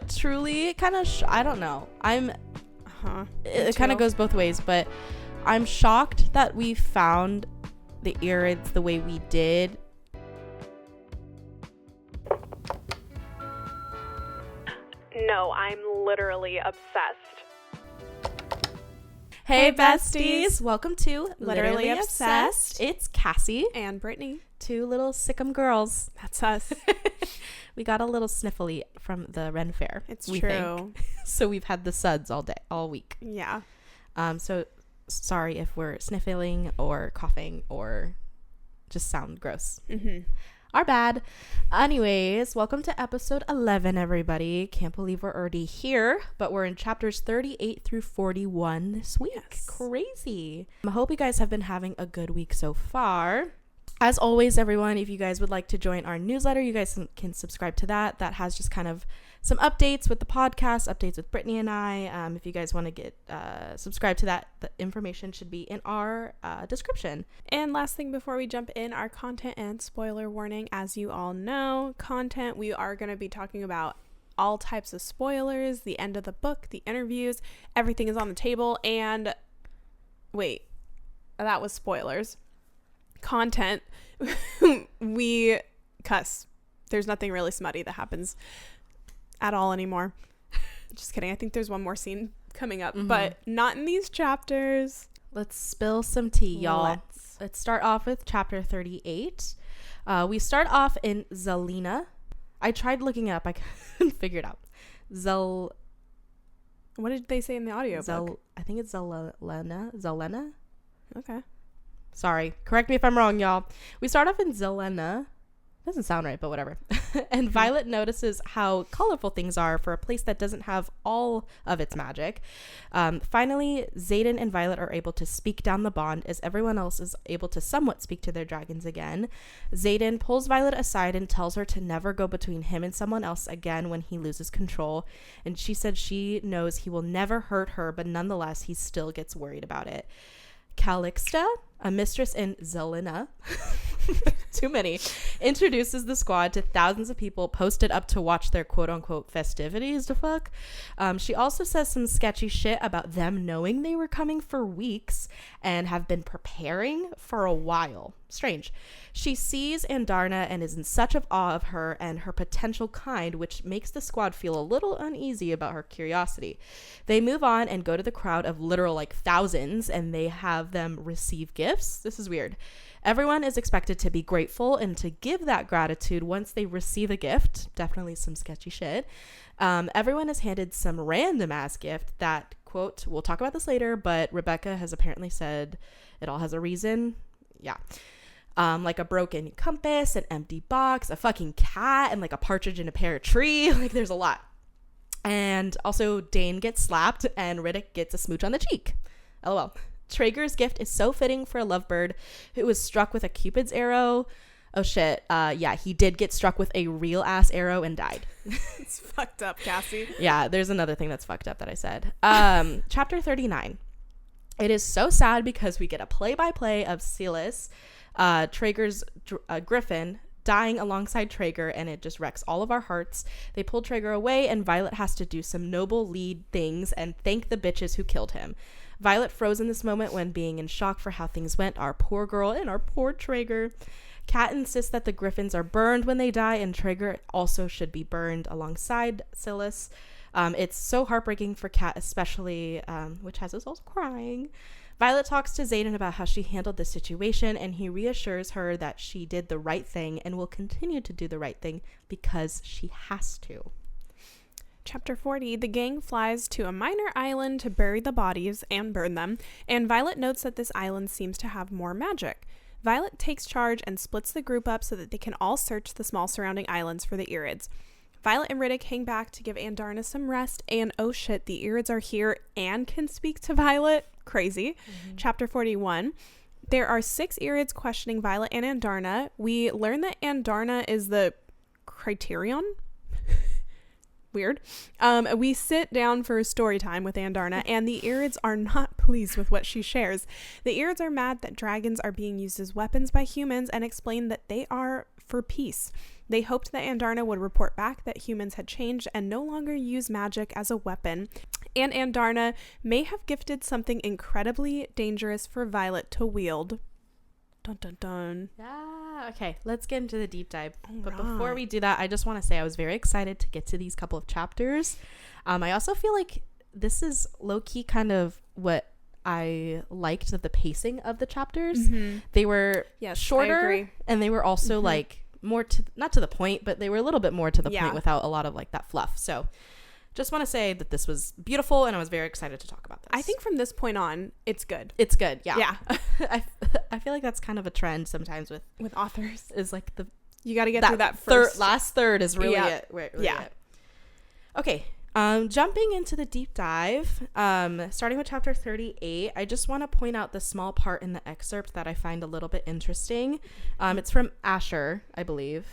Truly kind of I don't know. It kind of goes both ways, but I'm shocked that we found the Irids the way we did. No, I'm literally obsessed. Hey besties, welcome to Literally Obsessed. It's Cassy And Brittany. Two little sickum girls. That's us. We got a little sniffly from the Ren Fair. It's true. So we've had the suds all week. Yeah. So sorry if we're sniffling or coughing or just sound gross. Our bad. Anyways, welcome to episode 11, everybody. Can't believe we're already here, but we're in chapters 38 through 41 this week. Yes. Crazy. I hope you guys have been having a good week so far. As always, everyone, if you guys would like to join our newsletter, you guys can subscribe to that. That has just kind of some updates with the podcast, updates with Brittany and I. If you guys want to get subscribed to that, the information should be in our description. And last thing before we jump in, our content and spoiler warning. As you all know, content, we are going to be talking about all types of spoilers, the end of the book, the interviews, everything is on the table. And wait, that was spoilers. Content, we cuss. There's nothing really smutty that happens at all anymore. Just kidding. I think there's one more scene coming up, but not in these chapters. Let's spill some tea, y'all. Let's start off with chapter 38. We start off in Zelena. I tried looking it up. I couldn't figure it out. What did they say in the audiobook? I think it's Zelena. Okay. Sorry. Correct me if I'm wrong, y'all. We start off in Zelena. Doesn't sound right, but whatever. And Violet notices how colorful things are for a place that doesn't have all of its magic. Finally, Xaden and Violet are able to speak down the bond as everyone else is able to somewhat speak to their dragons again. Xaden pulls Violet aside and tells her to never go between him and someone else again when he loses control. And she said she knows he will never hurt her, but nonetheless, he still gets worried about it. Calixta, a mistress in Zelena, too many, introduces the squad to thousands of people posted up to watch their quote-unquote festivities. The fuck? She also says some sketchy shit about them knowing they were coming for weeks and have been preparing for a while. Strange. She sees Andarna and is in such of awe of her and her potential kind, which makes the squad feel a little uneasy about her curiosity. They move on and go to the crowd of literal thousands, and they have them receive gifts. This is weird. Everyone is expected to be grateful and to give that gratitude once they receive a gift. Definitely some sketchy shit. Everyone is handed some random ass gift that, quote, we'll talk about this later, but Rebecca has apparently said it all has a reason. Yeah. Like a broken compass, an empty box, a fucking cat, and a partridge in a pear tree. There's a lot. And also Dane gets slapped and Riddick gets a smooch on the cheek. LOL. Trager's gift is so fitting for a lovebird who was struck with a Cupid's arrow. Oh shit. Yeah, he did get struck with a real ass arrow and died. It's fucked up, Cassie. Yeah, there's another thing that's fucked up that I said. Chapter 39. It is so sad because we get a play-by-play of Silas, Trager's griffin, dying alongside Trager, and it just wrecks all of our hearts. They pull Trager away, and Violet has to do some noble lead things and thank the bitches who killed him. Violet froze in this moment when being in shock for how things went. Our poor girl and our poor Trager. Kat insists that the griffins are burned when they die, and Trager also should be burned alongside Silas. It's so heartbreaking for Kat, especially, which has us all crying. Violet talks to Xaden about how she handled the situation, and he reassures her that she did the right thing and will continue to do the right thing because she has to. Chapter 40, the gang flies to a minor island to bury the bodies and burn them, and Violet notes that this island seems to have more magic. Violet takes charge and splits the group up so that they can all search the small surrounding islands for the Irids. Violet and Riddick hang back to give Andarna some rest, and oh shit, the Irids are here and can speak to Violet. Crazy. Chapter 41. There are 6 Irids questioning Violet and Andarna. We learn that Andarna is the Criterion. Weird. We sit down for story time with Andarna, and the Irids are not pleased with what she shares. The Irids are mad that dragons are being used as weapons by humans and explain that they are for peace. They hoped that Andarna would report back that humans had changed and no longer use magic as a weapon. And Andarna may have gifted something incredibly dangerous for Violet to wield. Dun dun dun. Yeah. Okay, let's get into the deep dive. But Right. before we do that, I just want to say I was very excited to get to these couple of chapters. I also feel like this is low-key kind of what I liked of the pacing of the chapters. Mm-hmm. They were Yes, shorter, I agree. and they were also like more to, not to the point, but they were a little bit more to the Yeah. point without a lot of like that fluff. So just want to say that this was beautiful, and I was very excited to talk about this. I think from this point on, it's good. it's good. Yeah. Yeah. I feel like that's kind of a trend sometimes with Authors. is like the You got to get through that first. last third is really Yeah. it. Really Yeah. it. Okay. Jumping into the deep dive, starting with chapter 38, I just want to point out the small part in the excerpt that I find a little bit interesting. It's from Asher, I believe.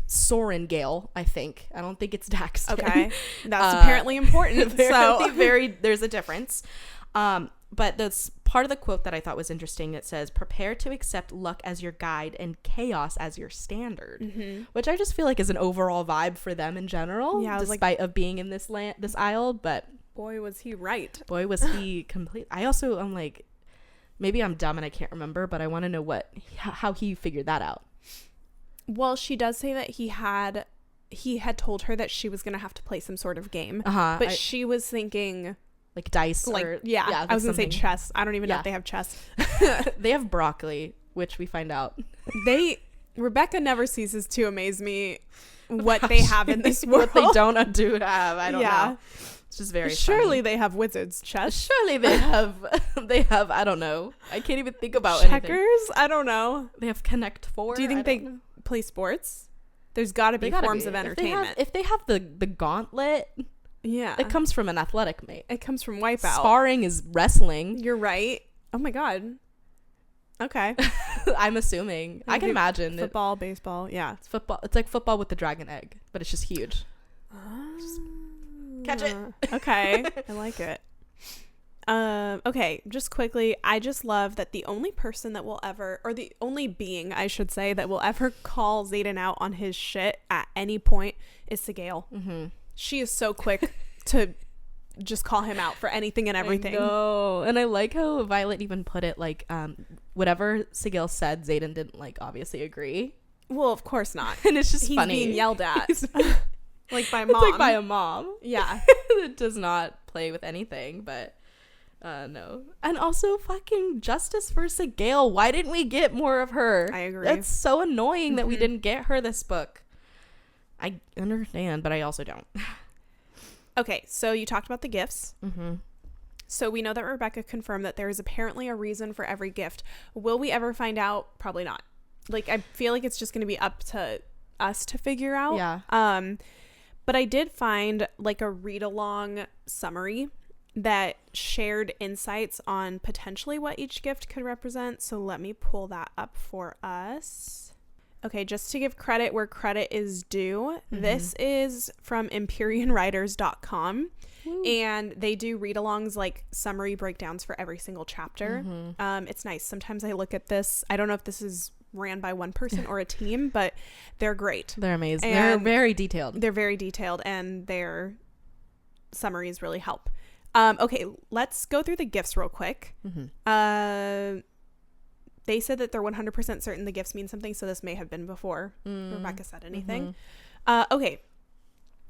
Soren Gale, I think. I don't think it's Daxter. Okay. That's apparently important. There's a difference. But this part of the quote that I thought was interesting, it says, prepare to accept luck as your guide and chaos as your standard, which I just feel like is an overall vibe for them in general, Yeah, despite of being in this isle. But boy, was he right. boy, was he complete. I'm like, maybe I'm dumb and I can't remember, but I want to know how he figured that out. Well, she does say that he had told her that she was going to have to play some sort of game, but she was thinking like dice, like, or yeah, I was going to say chess. I don't even know if they have chess. They have broccoli, which we find out. Rebecca never ceases to amaze me what they have in this world. What they don't have. I don't know. It's just very Surely funny. they have wizards chess. Surely they have, I don't know. I can't even think about Checkers? anything. I don't know. They have Connect 4. Do you think they play sports? There's got to be forms of entertainment. If they have the gauntlet, yeah. it comes from an athletic mate. It comes from Wipeout. Sparring is wrestling. You're right. Oh my god. Okay. I'm assuming. I can imagine. Football, baseball, yeah. It's football. It's like football with the dragon egg, but it's just huge. Just catch it. Okay. I like it. Okay, just quickly, I just love that the only person that will ever, or the only being, I should say, that will ever call Xaden out on his shit at any point is Sigale. Mm-hmm. She is so quick to just call him out for anything and everything. No, and I like how Violet even put it like, whatever Sigale said, Xaden didn't like obviously agree. Well, of course not. And it's just He's funny. being yelled at. Like by mom. It's like by a mom. Yeah. That does not play with anything, but no. And also fucking justice for Sigale. Why didn't we get more of her? I agree. That's so annoying that we didn't get her this book. I understand, but I also don't. Okay, so you talked about the gifts. Mm-hmm. So we know that Rebecca confirmed that there is apparently a reason for every gift. Will we ever find out? Probably not. Like, I feel like it's just going to be up to us to figure out. Yeah. But I did find like a read-along summary that shared insights on potentially what each gift could represent. So let me pull that up for us. Okay, just to give credit where credit is due, this is from EmpyreanWriters.com. And they do read-alongs, like summary breakdowns for every single chapter. It's nice. Sometimes I look at this. I don't know if this is ran by one person or a team, but they're great. They're amazing. And they're very detailed. They're very detailed, and their summaries really help. Okay, let's go through the gifts real quick. They said that they're 100% certain the gifts mean something, so this may have been before Rebecca said anything. Okay,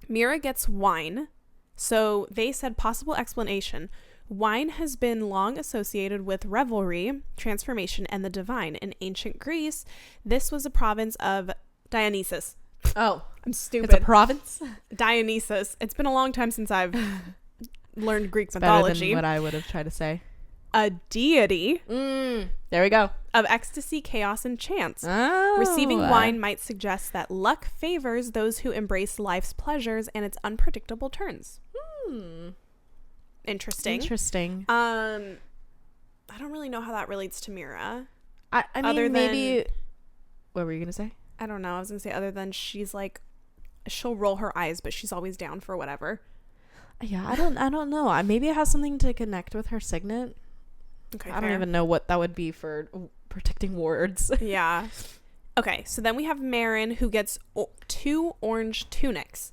Mira gets wine. So they said possible explanation. Wine has been long associated with revelry, transformation, and the divine. In ancient Greece, this was a province of Dionysus. Oh, I'm stupid. it's a province? Dionysus. It's been a long time since I've learned Greek Better mythology. than what I would have tried to say. A deity There we go. of ecstasy, chaos, and chance. Oh, Receiving wine might suggest that luck favors those who embrace life's pleasures and its unpredictable turns. Interesting. I don't really know how that relates to Mira. I mean, Other than- maybe. What were you gonna say? I don't know. I was gonna say other than she's like, she'll roll her eyes, but she's always down for whatever. Yeah, I don't know. Maybe it has something to connect with her signet. Okay, I don't even know what that would be for predicting words. Yeah. Okay, so then we have Marin, who gets 2 orange tunics.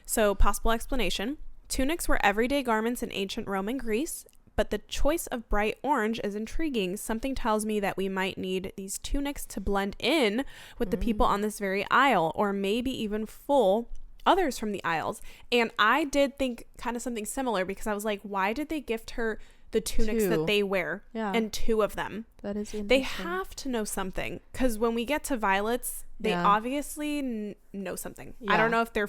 So, possible explanation. Tunics were everyday garments in ancient Rome and Greece, but the choice of bright orange is intriguing. Something tells me that we might need these tunics to blend in with the people on this very isle, or maybe even fool others from the isles. And I did think kind of something similar, because I was like, why did they gift her the tunics that they wear? Yeah. And 2 of them. That is interesting. They have to know something, because when we get to Violet's, they obviously know something. I don't know if they're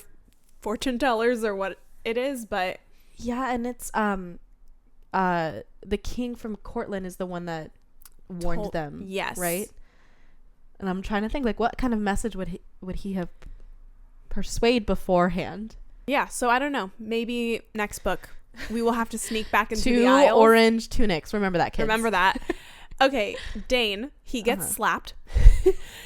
fortune tellers or what it is, but yeah. And it's the king from Cortland is the one that warned them. Yes. Right. And I'm trying to think, like, what kind of message would he have persuade beforehand? Yeah. So I don't know. Maybe next book we will have to sneak back into 2 the aisles. orange tunics. Remember that, kids. Remember that. Okay. Dane, he gets slapped.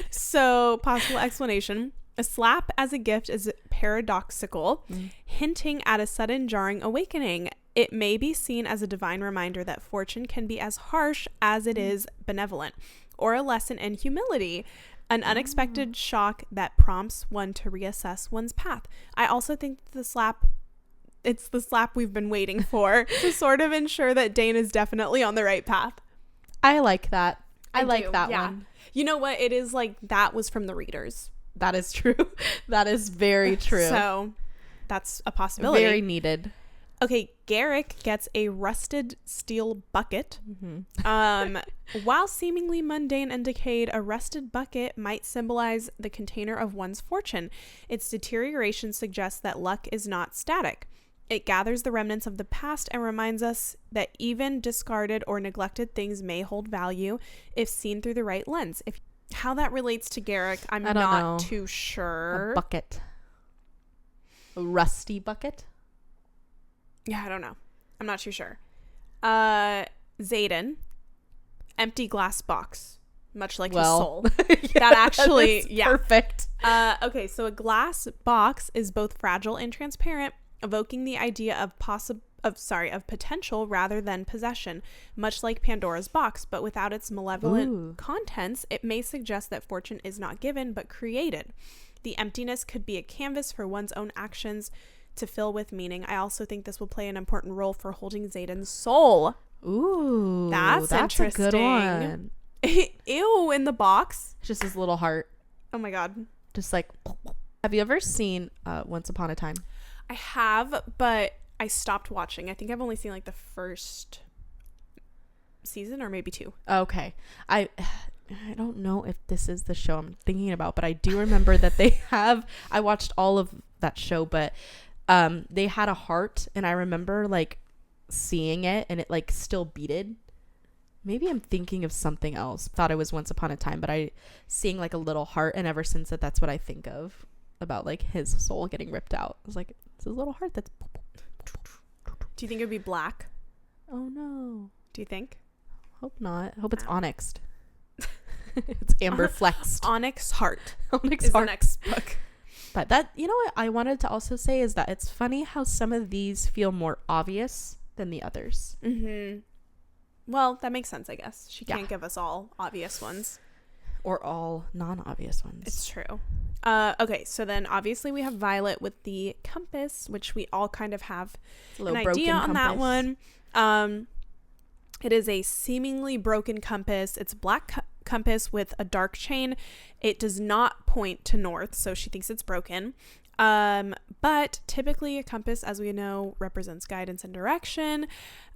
So, possible explanation. A slap as a gift is paradoxical, hinting at a sudden jarring awakening. It may be seen as a divine reminder that fortune can be as harsh as it is benevolent, or a lesson in humility, an unexpected shock that prompts one to reassess one's path. I also think it's the slap we've been waiting for to sort of ensure that Dane is definitely on the right path. I like that. I like do, that yeah. one. You know what? It is like, that was from the readers. That is true. That is very true. So that's a possibility. Very needed. Okay, Garrick gets a rusted steel bucket. While seemingly mundane and decayed, a rusted bucket might symbolize the container of one's fortune. Its deterioration suggests that luck is not static. It gathers the remnants of the past and reminds us that even discarded or neglected things may hold value if seen through the right lens. How that relates to Garrick, I'm not too sure. A bucket. A rusty bucket? Yeah, I don't know. I'm not too sure. Xaden, empty glass box, much like his soul. That actually, perfect. Okay, so a glass box is both fragile and transparent, evoking the idea of potential rather than possession, much like Pandora's box, but without its malevolent contents. It may suggest that fortune is not given but created. The emptiness could be a canvas for one's own actions to fill with meaning. I also think this will play an important role for holding Xaden's soul. Ooh, that's interesting. A good one. Ew, in the box. Just his little heart. Oh my god. Just like, have you ever seen Once Upon a Time? I have, but I stopped watching. I think I've only seen like the first season or maybe 2. Okay. I don't know if this is the show I'm thinking about, but I do remember that I watched all of that show, but they had a heart, and I remember like seeing it and it like still beated. Maybe I'm thinking of something else. Thought it was Once Upon a Time, but seeing like a little heart, and ever since that's what I think of about like his soul getting ripped out. I was like, it's his little heart that's. Do you think it would be black? Oh no. Do you think? Hope not. Hope it's onyxed. It's amber flexed. Onyx Heart. Onyx is Heart. the next book. But that, you know what I wanted to also say is that it's funny how some of these feel more obvious than the others. Mm-hmm. Well, that makes sense, I guess. She can't give us all obvious ones. Or all non-obvious ones. It's true. Okay, so then obviously we have Violet with the compass, which we all kind of have an idea on that one. It is a seemingly broken compass. It's a black compass with a dark chain. It does not point to north, so she thinks it's broken. But typically a compass, as we know, represents guidance and direction.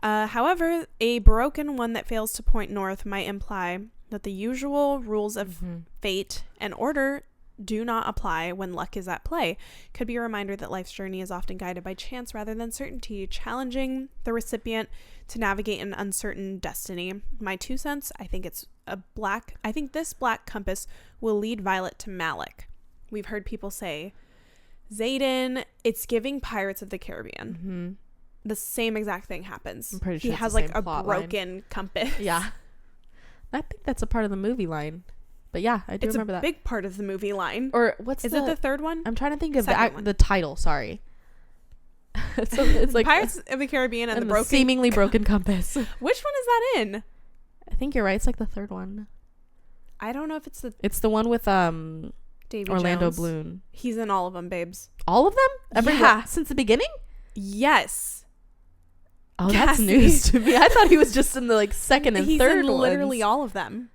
However, a broken one that fails to point north might imply that the usual rules of fate and order do not apply when luck is at play. Could be a reminder that life's journey is often guided by chance rather than certainty, challenging the recipient to navigate an uncertain destiny. My 2 cents, I think this black compass will lead Violet to Malik. We've heard people say, Xaden, it's giving Pirates of the Caribbean. Mm-hmm. The same exact thing happens. I'm pretty sure he has like a broken compass. Yeah. I think that's a part of the movie line. But yeah, I do remember that. It's a big part of the movie line. Or is it the third one? I'm trying to think of the title, sorry. So it's like Pirates of the Caribbean and the seemingly broken compass. Which one is that in? I think you're right. It's like the third one. I don't know if it's It's the one with Davy Orlando Jones. Bloom. He's in all of them, babes. All of them? Yeah. Since the beginning? Yes. Oh, that's Cassy. news to me. I thought he was just in the like second and He's third in literally ones. all of them.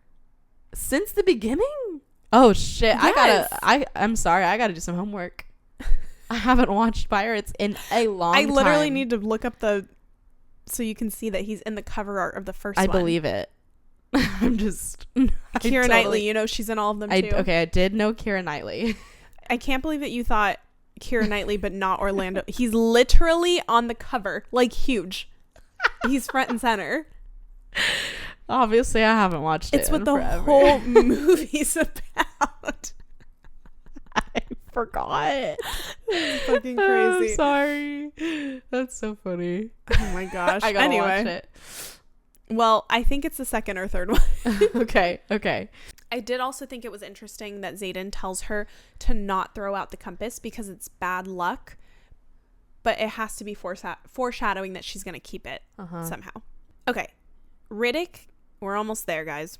Since the beginning? Oh shit. Yes. I'm sorry. I gotta do some homework. I haven't watched Pirates in a long time. I literally need to look up so you can see that he's in the cover art of the first one. I believe it. I'm just Keira Knightley, you know, she's in all of them too. Okay, I did know Keira Knightley. I can't believe that you thought Keira Knightley but not Orlando. He's literally on the cover, like huge. He's front and center. Obviously, I haven't watched it. It's what the forever. whole movie's about. I forgot. That's fucking I'm crazy. sorry. That's so funny. Oh my gosh. I gotta anyway, watch it. Well, I think it's the second or third one. Okay. I did also think it was interesting that Xaden tells her to not throw out the compass because it's bad luck, but it has to be foreshadowing that she's going to keep it somehow. Okay. Riddick, we're almost there, guys,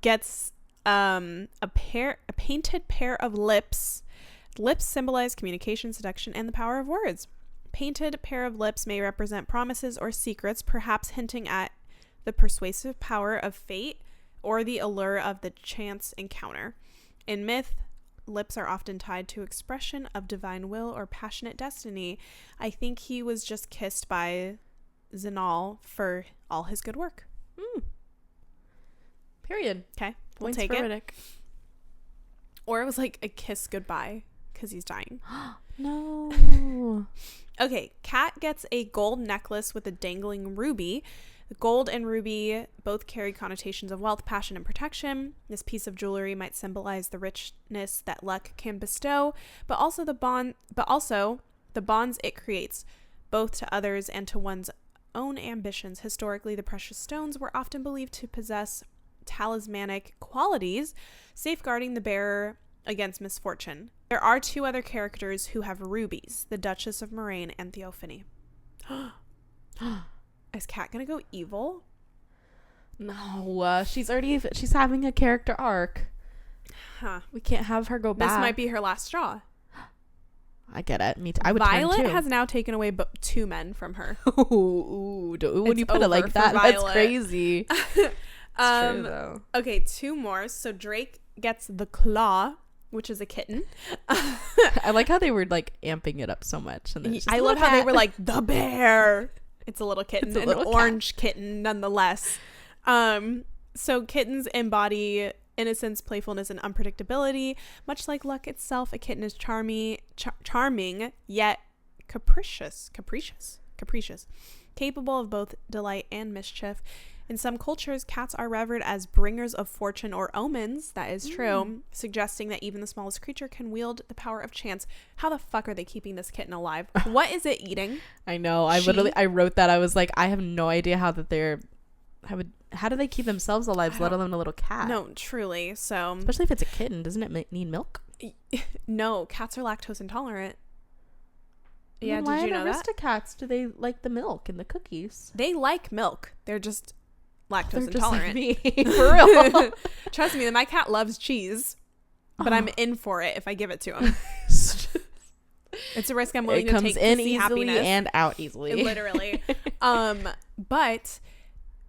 gets a painted pair of lips. Lips symbolize communication, seduction, and the power of words. Painted pair of lips may represent promises or secrets, perhaps hinting at the persuasive power of fate or the allure of the chance encounter. In myth, lips are often tied to expression of divine will or passionate destiny. I think he was just kissed by Zinal for all his good work. Period. Okay, we'll Points take for it. Riddick. Or it was like a kiss goodbye because he's dying. No. Okay, Kat gets a gold necklace with a dangling ruby. Gold and ruby both carry connotations of wealth, passion, and protection. This piece of jewelry might symbolize the richness that luck can bestow, but also the bonds it creates, both to others and to one's own ambitions. Historically, the precious stones were often believed to possess talismanic qualities, safeguarding the bearer against misfortune. There are two other characters who have rubies, the Duchess of Moraine and Theophany. Is Kat gonna go evil? No, she's having a character arc. Huh. We can't have her go back. This might be her last straw. I get it. Me too. I would Violet turn too. has now taken away two men from her. Ooh, when It's you put it over like for that, that's Violet. crazy. It's true, though. Okay, two more. So Drake gets the claw, which is a kitten. I like how they were like amping it up so much. And then it's just I a love little how they cat. were like, the bear. It's a little kitten, It's a an little cat. orange kitten nonetheless. So kittens embody innocence, playfulness, and unpredictability. Much like luck itself, a kitten is charming, yet capricious, capable of both delight and mischief. In some cultures, cats are revered as bringers of fortune or omens. That is true, suggesting that even the smallest creature can wield the power of chance. How the fuck are they keeping this kitten alive? What is it eating? I know. I wrote that. I was like, I have no idea how do they keep themselves alive, let alone a little cat? No, truly. So, Especially if it's a kitten. Doesn't it need milk? no, cats are lactose intolerant. Yeah, Why did you know that? Aristocats, do they like the milk and the cookies? They like milk. They're just lactose They're just like intolerant. me. For real. Trust me, my cat loves cheese, but I'm in for it if I give it to him. It's a risk I'm willing It to comes take to in see easily happiness. and out easily. Literally. But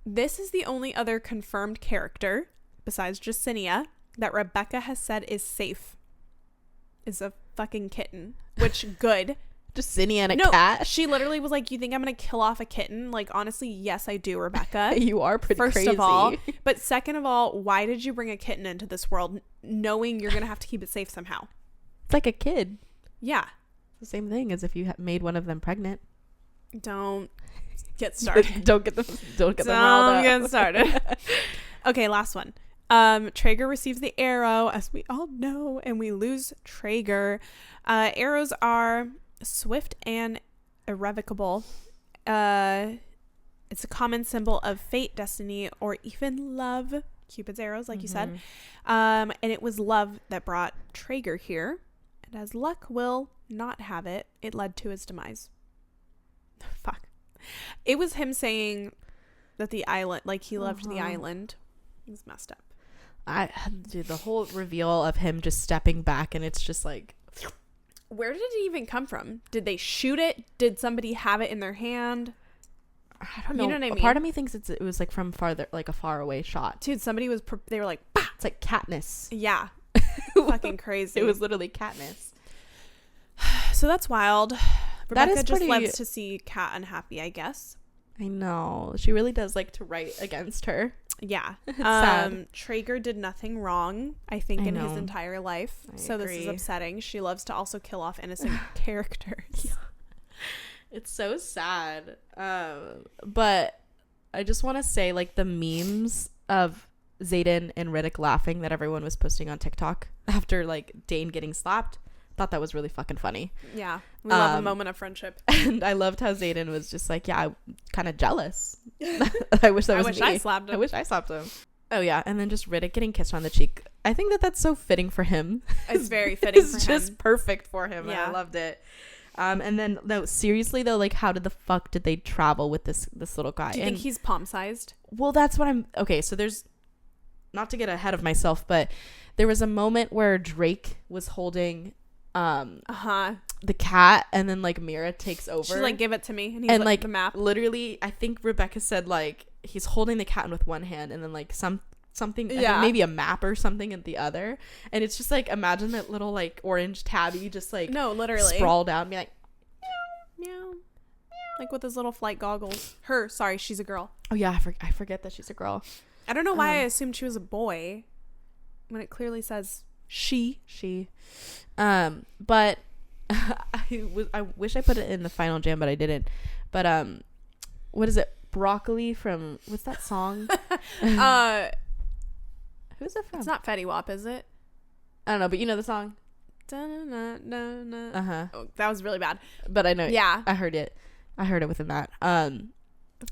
this is the only other confirmed character besides Jacinia that Rebecca has said is safe. Is a fucking kitten, which good. Jacinia and a No, cat. she literally was like, you think I'm gonna kill off a kitten? Like, honestly, yes, I do, Rebecca. You are pretty First crazy. of all, but second of all, why did you bring a kitten into this world knowing you're gonna have to keep it safe somehow? It's like a kid. Yeah. It's the same thing as if you made one of them pregnant. Don't get started. Don't get them riled up. Get started. Okay, last one. Trager receives the arrow, as we all know, and we lose Trager. Arrows are swift and irrevocable. It's a common symbol of fate, destiny, or even love. Cupid's arrows, like you said. And it was love that brought Trager here. And as luck will not have it, it led to his demise. Fuck. It was him saying that the island, like he loved the island. It was messed up. Dude, the whole reveal of him just stepping back, and it's just like, where did it even come from? Did they shoot it? Did somebody have it in their hand? I don't know. You know what I mean? A part of me thinks it was like from farther, like a far away shot. Dude, somebody was, they were like, bah! It's like Katniss. Yeah. Fucking crazy. It was literally Katniss. So that's wild. Rebecca is just pretty... loves to see Kat unhappy, I guess. I know. She really does like to write against her. Yeah. It's sad. Trager did nothing wrong, I think, in his entire life. I agree. This is upsetting. She loves to also kill off innocent characters. Yeah. It's so sad. But I just want to say, like, the memes of Xaden and Riddick laughing that everyone was posting on TikTok after, like, Dane getting slapped. Thought that was really fucking funny. Yeah. We love a moment of friendship. And I loved how Xaden was just like, yeah, I'm kind of jealous. I wish that was me. I slapped him. I wish I slapped him. Oh, yeah. And then just Riddick getting kissed on the cheek. I think that's so fitting for him. It's very fitting for him. It's just perfect for him. Yeah. And I loved it. And then, no, seriously, though, like, how the fuck did they travel with this little guy? Do you think he's palm-sized? Well, that's what I'm... Okay, so there's... Not to get ahead of myself, but there was a moment where Drake was holding... the cat, and then like Mira takes over. She's like, give it to me, and he's like the map. Literally, I think Rebecca said like he's holding the cat with one hand, and then like something, yeah, I think maybe a map or something in the other, and it's just like, imagine that little like orange tabby just like literally sprawled out and be like meow, meow, meow, like with his little flight goggles. She's a girl. Oh yeah, I forget that she's a girl. I don't know why I assumed she was a boy when it clearly says she. But I wish I put it in the final jam, but I didn't. But what is it? Broccoli from, what's that song? Who's it from? It's not Fetty Wap, is it? I don't know, but you know the song. Oh, that was really bad. But I know. Yeah, I heard it within that.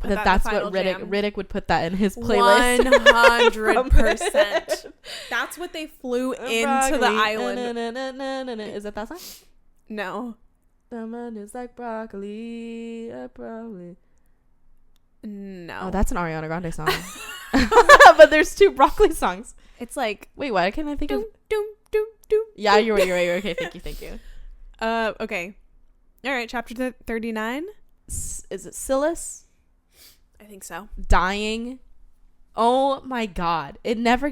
That's what Riddick would put that in his playlist. 100%. That's what they flew into the island. Is that song? No. Someone is like broccoli, broccoli. No. Oh, that's an Ariana Grande song. But there's two broccoli songs. It's like, wait, why can't I think of? Doom, doom, doom. Yeah, you're right. Okay, thank you. Okay. All right, chapter 39. Is it Silas? I think so. Dying. Oh my god. It never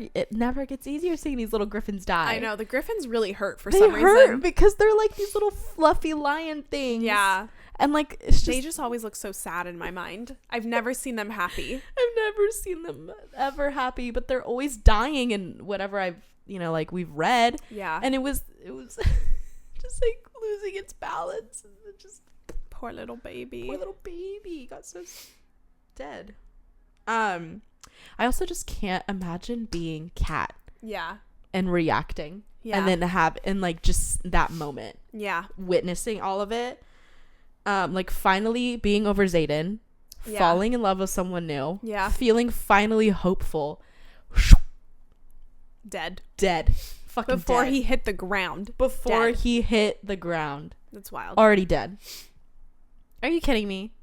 gets easier seeing these little griffins die. I know. The griffins really hurt for some reason. They hurt because they're like these little fluffy lion things. Yeah. And like they just always look so sad in my mind. I've never seen them happy. I've never seen them ever happy, but they're always dying in whatever I've, like we've read. Yeah. And it was just like losing its balance, and it just poor little baby got so dead. I also just can't imagine being Kat. Yeah. And reacting. Yeah. And then like just that moment. Yeah. Witnessing all of it. Like finally being over Xaden. Yeah. Falling in love with someone new. Yeah. Feeling finally hopeful. Dead. Fucking before dead. He hit the ground. He hit the ground. That's wild. Already dead. Are you kidding me?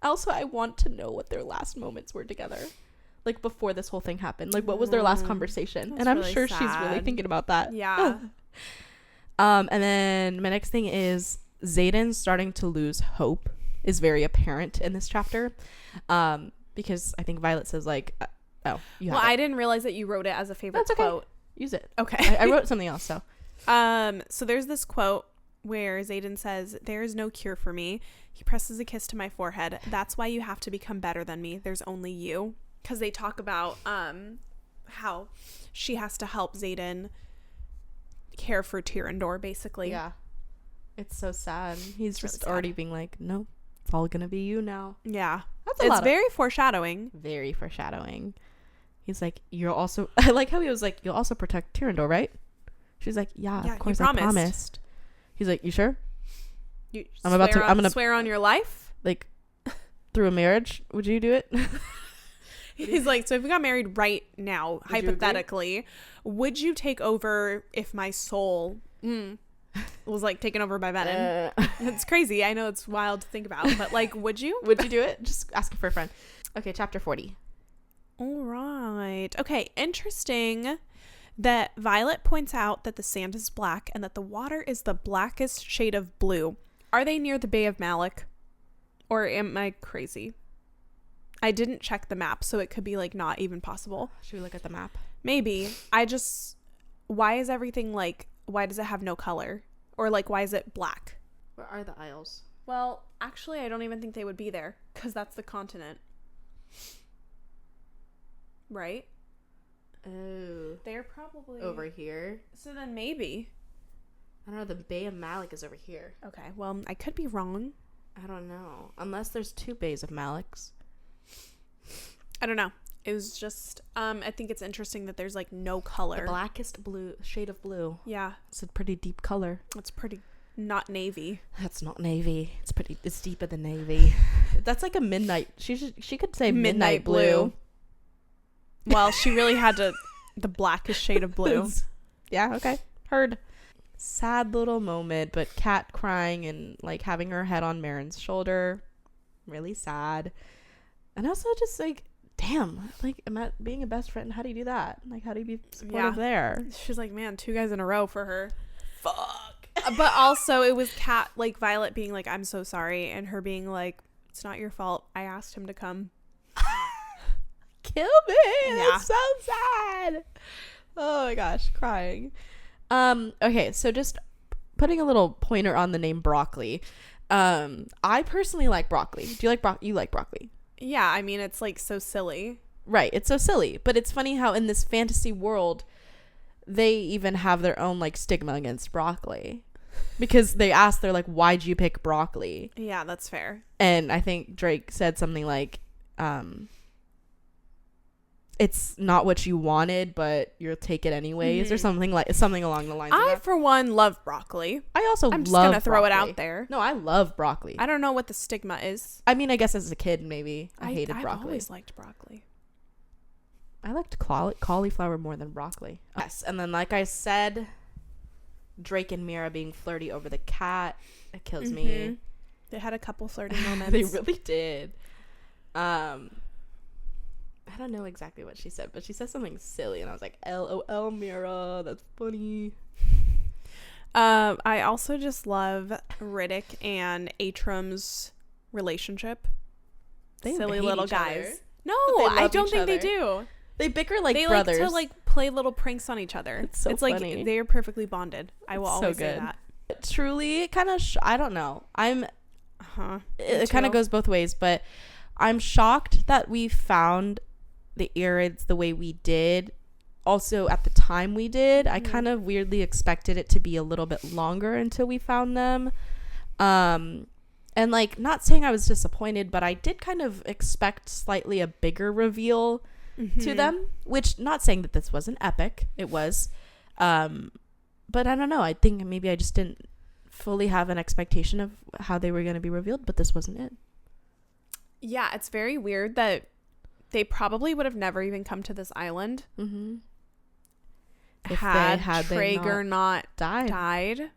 Also, I want to know what their last moments were together. Like, before this whole thing happened. Like, what was their last conversation? And I'm really sure sad. She's really thinking about that. Yeah. And then my next thing is Xaden starting to lose hope is very apparent in this chapter. Because I think Violet says, like, I didn't realize that you wrote it as a favorite quote. Okay. Use it. Okay. I wrote something else, so. So there's this quote where Xaden says, "There is no cure for me." He presses a kiss to my forehead. "That's why you have to become better than me. There's only you." Because they talk about how she has to help Xaden care for Tyrandor, basically. Yeah. It's so sad. He's just really already being like, no, it's all gonna be you now. Yeah. It's very foreshadowing. Very foreshadowing. He's like, you're also... I like how he was like, you'll also protect Tyrandor, right? She's like, yeah, of course, I promised. He's like, you sure? I'm gonna swear on your life? Like, through a marriage, would you do it? He's like, so if we got married right now, hypothetically, would you take over if my soul was like taken over by Venom? It's crazy. I know it's wild to think about, but like, would you? Would you do it? Just asking for a friend. Okay, chapter 40. All right. Okay, interesting that Violet points out that the sand is black and that the water is the blackest shade of blue. Are they near the Bay of Malik? Or am I crazy? I didn't check the map, so it could be like not even possible. Should we look at the map? Maybe. Why is everything like, why does it have no color? Or like, why is it black? Where are the isles? Well, actually, I don't even think they would be there because that's the continent. Right? Oh. They're probably Over here. So then maybe. I don't know. The Bay of Malik is over here. Okay, well, I could be wrong. I don't know. Unless there's 2 Bays of Maliks. I don't know. It was just, I think it's interesting that there's like no color. The blackest blue, shade of blue. Yeah. It's a pretty deep color. It's pretty not navy. That's not navy. It's deeper than navy. That's like a midnight. She could say midnight blue. Well, she really had the blackest shade of blue. Yeah, okay. Heard. Sad little moment, but Kat crying and like having her head on Marin's shoulder. Really sad. And also just like, damn, like, am I being a best friend? How do you do that? Like, how do you be supportive there? She's like, man, 2 guys in a row for her. Fuck. But also it was Kat, like Violet being like, I'm so sorry. And her being like, it's not your fault. I asked him to come. Kill me. Yeah. That's so sad. Oh my gosh, crying. Okay, so just putting a little pointer on the name broccoli. I personally like broccoli. Do you like broccoli? You like broccoli? Yeah, I mean, it's like so silly. Right, it's so silly. But it's funny how in this fantasy world, they even have their own like stigma against broccoli. Because they're like, why'd you pick broccoli? Yeah, that's fair. And I think Drake said something like, it's not what you wanted, but you'll take it anyways, or something along the lines of that. For one, love broccoli. I also I'm just love gonna throw broccoli. it out there. No, I love broccoli. I don't know what the stigma is. I mean, I guess as a kid, maybe I hated broccoli. I've always liked broccoli. I liked cauliflower more than broccoli. Yes, and then like I said, Drake and Mira being flirty over the cat, it kills me. They had a couple flirty moments. They really did. I don't know exactly what she said, but she said something silly, and I was like, LOL, Mira, that's funny. I also just love Riddick and Atrum's relationship. They silly hate little each guys. other. No, But they I love don't each think they other. do. They bicker like They brothers. like to like play little pranks on each other. It's so it's funny. like they're perfectly bonded. I will It's so always say good. that. Truly, kind of, I don't know. It kind of too. goes both ways, but I'm shocked that we found the Irids the way we did. Also, at the time we did, I kind of weirdly expected it to be a little bit longer until we found them. And like, not saying I was disappointed, but I did kind of expect slightly a bigger reveal to them, which, not saying that this wasn't epic. It was. But I don't know. I think maybe I just didn't fully have an expectation of how they were going to be revealed, but this wasn't it. Yeah, it's very weird that they probably would have never even come to this island If had they Trager not died. died.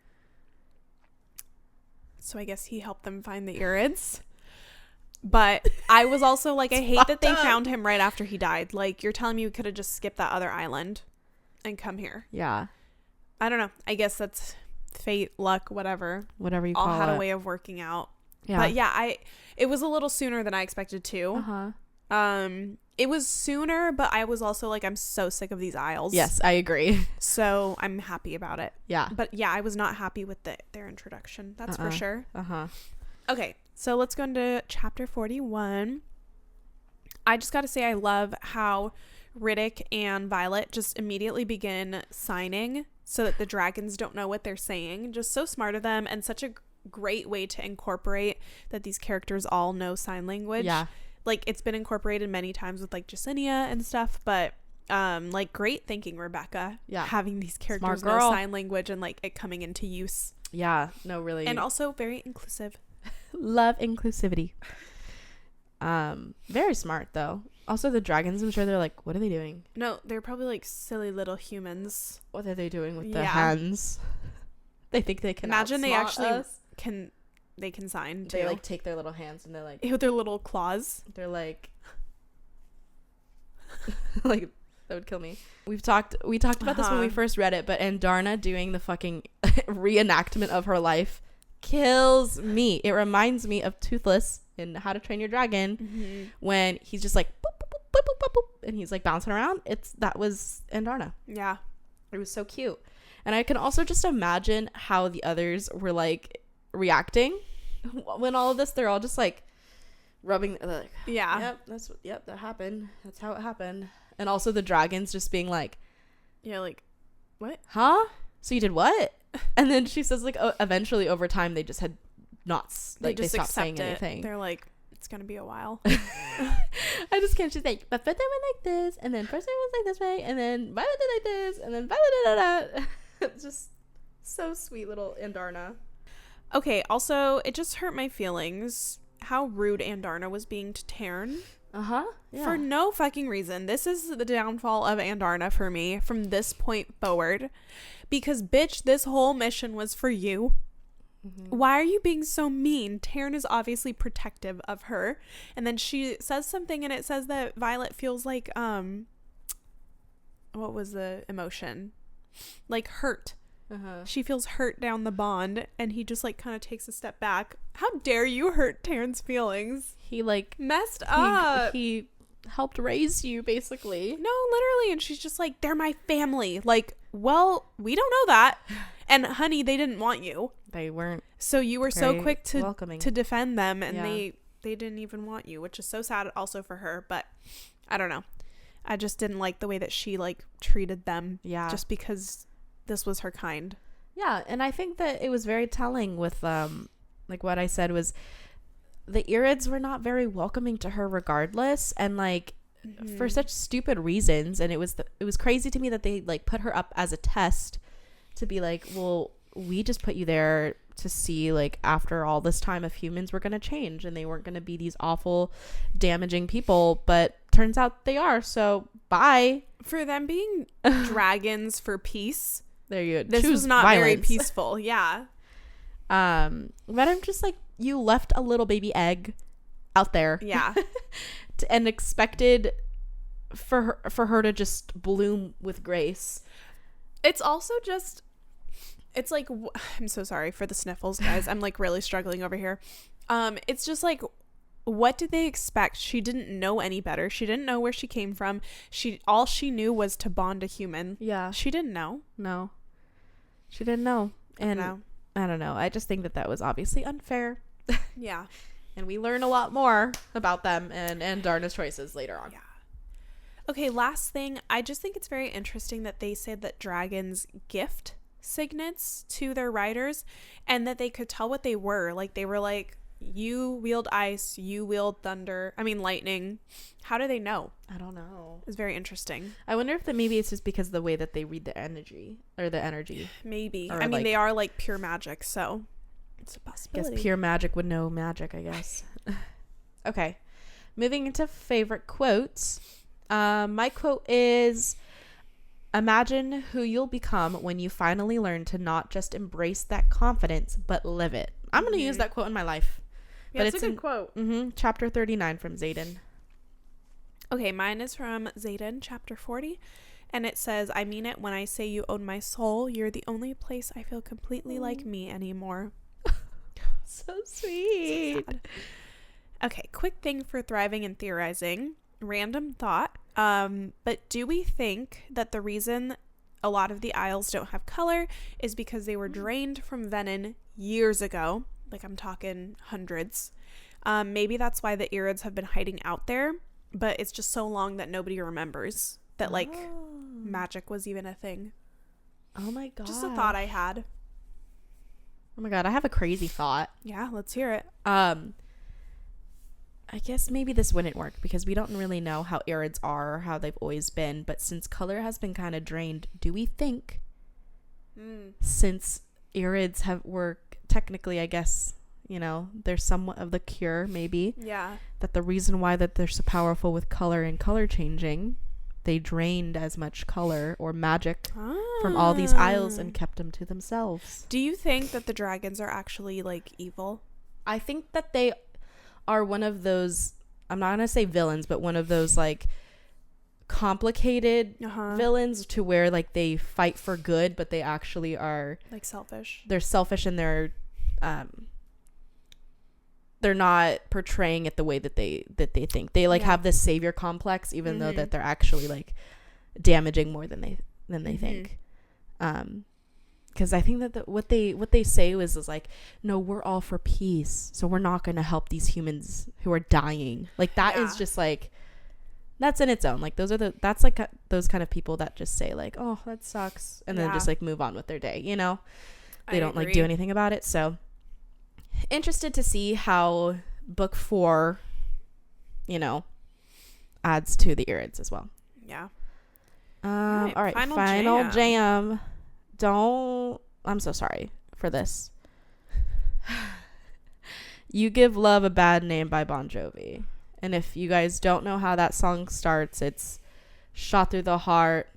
So I guess he helped them find the Irids. But I was also like, I hate that they found him right after he died. Like, you're telling me we could have just skipped that other island and come here. Yeah. I don't know. I guess that's fate, luck, whatever. Whatever you call it. All had a way of working out. Yeah. But yeah, it was a little sooner than I expected to. It was sooner, but I was also like, I'm so sick of these aisles. Yes, I agree. So I'm happy about it. Yeah. But yeah, I was not happy with their introduction. That's for sure. Okay, so let's go into chapter 41. I just got to say, I love how Riddick and Violet just immediately begin signing so that the dragons don't know what they're saying. Just so smart of them, and such a great way to incorporate that these characters all know sign language. Yeah. Like, it's been incorporated many times with like Jasenia and stuff, but like, great thinking, Rebecca. Yeah. Having these characters know sign language and like it coming into use. Yeah. No, really. And also very inclusive. Love inclusivity. Very smart though. Also, the dragons, I'm sure they're like, what are they doing? No, they're probably like silly little humans. What are they doing with their hands? They think they can imagine they actually us. can sign too. They like take their little hands and they're like with their little claws. They're like Like, that would kill me. We talked about this when we first read it, but Andarna doing the fucking reenactment of her life kills me. It reminds me of Toothless in How to Train Your Dragon, when he's just like boop, boop, boop, boop, boop, boop, and he's like bouncing around. That was Andarna. Yeah, it was so cute. And I can also just imagine how the others were like reacting when all of this. They're all just like rubbing, like, yep, that happened. That's how it happened. And also the dragons just being like, yeah, like, what? Huh? So you did what? And then she says, like, eventually over time they just had not, like, they stopped saying anything. They're like, it's gonna be a while. I just can't. She's like, but first I went like this, and then first I was like this way, and then Violet did like this, and then Violet did that. It's just so sweet, little Andarna. Okay, also, it just hurt my feelings how rude Andarna was being to Taryn. Yeah. For no fucking reason. This is the downfall of Andarna for me from this point forward. Because, bitch, this whole mission was for you. Why are you being so mean? Taryn is obviously protective of her. And then she says something, and it says that Violet feels like, what was the emotion? Like hurt. She feels hurt down the bond, and he just like kind of takes a step back. How dare you hurt Taryn's feelings? He like messed up. He helped raise you, basically. No, literally. And she's just like, they're my family. Like, well, we don't know that. And honey, they didn't want you. They weren't. So you were so quick to welcoming. To defend them, and they didn't even want you, which is so sad also for her. But I don't know. I just didn't like the way that she like treated them. Yeah. Just because this was her kind. Yeah, and I think that it was very telling with like what I said was the Irids were not very welcoming to her regardless, and like for such stupid reasons. And it was crazy to me that they like put her up as a test to be like, well, we just put you there to see like after all this time if humans were going to change and they weren't going to be these awful damaging people, but turns out they are. So bye. For them being dragons for peace, there you go. This was not violence. Very peaceful. Yeah. But I'm just like, you left a little baby egg out there. Yeah. And expected for her to just bloom with grace. It's also just, it's like, I'm so sorry for the sniffles, guys. I'm like really struggling over here. It's just like, what did they expect? She didn't know any better. She didn't know where she came from. All she knew was to bond a human. Yeah. She didn't know. No. She didn't know. And I don't know. I just think that was obviously unfair. Yeah. And we learn a lot more about them and Darna's choices later on. Yeah. Okay, last thing. I just think it's very interesting that they said that dragons gift signets to their riders and that they could tell what they were. Like, they were like, you wield ice, you wield lightning. How do they know? I don't know. It's very interesting. I wonder if maybe it's just because of the way that they read the energy. Maybe. Or they are like pure magic, so it's a possibility. I guess pure magic would know magic, I guess. Okay. Moving into favorite quotes. My quote is, imagine who you'll become when you finally learn to not just embrace that confidence, but live it. I'm going to use that quote in my life. Yeah, but it's a good quote. Chapter 39 from Xaden. Okay, mine is from Xaden, chapter 40. And it says, I mean it when I say you own my soul. You're the only place I feel completely like me anymore. So sweet. So okay, quick thing for thriving and theorizing. Random thought. But do we think that the reason a lot of the Isles don't have color is because they were drained from venom years ago? Like, I'm talking hundreds. Maybe that's why the Irids have been hiding out there, but it's just so long that nobody remembers that magic was even a thing. Oh my god. Just a thought I had. Oh my god, I have a crazy thought. Yeah, let's hear it. I guess maybe this wouldn't work because we don't really know how Irids are or how they've always been, but since color has been kind of drained, do we think since Irids were technically, I guess, there's somewhat of the cure, maybe. Yeah. That the reason why that they're so powerful with color and color changing, they drained as much color or magic from all these Isles and kept them to themselves. Do you think that the dragons are actually, like, evil? I think that they are one of those, I'm not going to say villains, but one of those, like, complicated villains to where like they fight for good, but they actually are like selfish. They're selfish and they're not portraying it the way that they think. They like have this savior complex, even though that they're actually like damaging more than they think. Because I think that what they say is like, no, we're all for peace, so we're not going to help these humans who are dying. Like that is just like, that's in its own. Like that's like those kind of people that just say like, oh, that sucks, and then just like move on with their day. You know, they don't like do anything about it. So interested to see how book 4, you know, adds to the Irids as well. Yeah. All right. Final jam. I'm so sorry for this. You Give Love a Bad Name by Bon Jovi. And if you guys don't know how that song starts, it's shot through the heart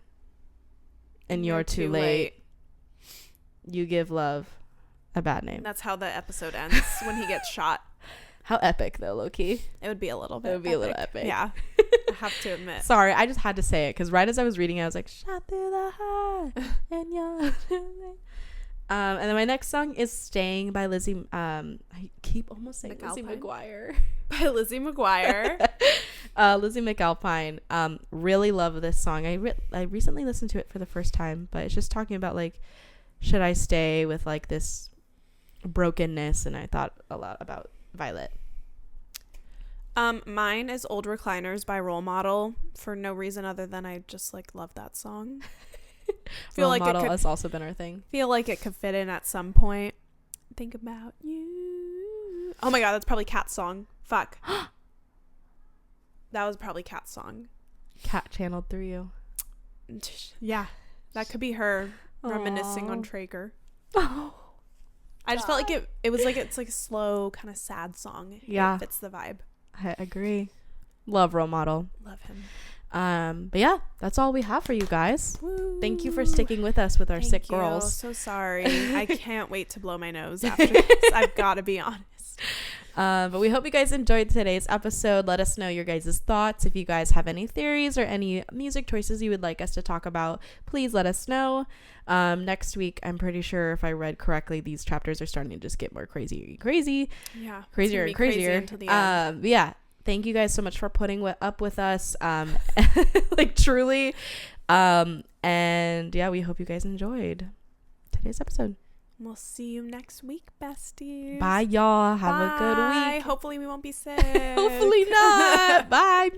and you're too late. You give love a bad name. That's how the episode ends when he gets shot. How epic though, low-key. It would be a little bit. It would be a little epic. Yeah. I have to admit. Sorry, I just had to say it because right as I was reading it, I was like, shot through the heart and you're too late. And then my next song is Staying by Lizzie. I keep almost saying Lizzie McGuire. By Lizzie McGuire. Lizzie McAlpine. Really love this song. I recently listened to it for the first time, but it's just talking about like, should I stay with like this brokenness? And I thought a lot about Violet. Mine is Old Recliners by Role Model for no reason other than I just like love that song. Role Model has also been our thing. Feel like it could fit in at some point. Think about you. Oh my god, that's probably Kat's song. Fuck. That was probably Kat's song. Kat channeled through you. Yeah, that could be her reminiscing on Trager. Oh, I just felt like it was like it's like a slow kind of sad song. Yeah, it fits the vibe. I agree. Love Role Model. Love him. But yeah, that's all we have for you guys. Woo. Thank you for sticking with us with our sick girls. So sorry. I can't wait to blow my nose after this. I've got to be honest. But we hope you guys enjoyed today's episode. Let us know your guys' thoughts. If you guys have any theories or any music choices you would like us to talk about, please let us know. Next week, I'm pretty sure if I read correctly, these chapters are starting to just get more crazy. Yeah. Crazier and crazier. Yeah. Thank you guys so much for putting up with us. Like truly. And yeah, we hope you guys enjoyed today's episode. We'll see you next week, besties. Bye, y'all. Have a good week. Hopefully we won't be sick. Hopefully not. Bye.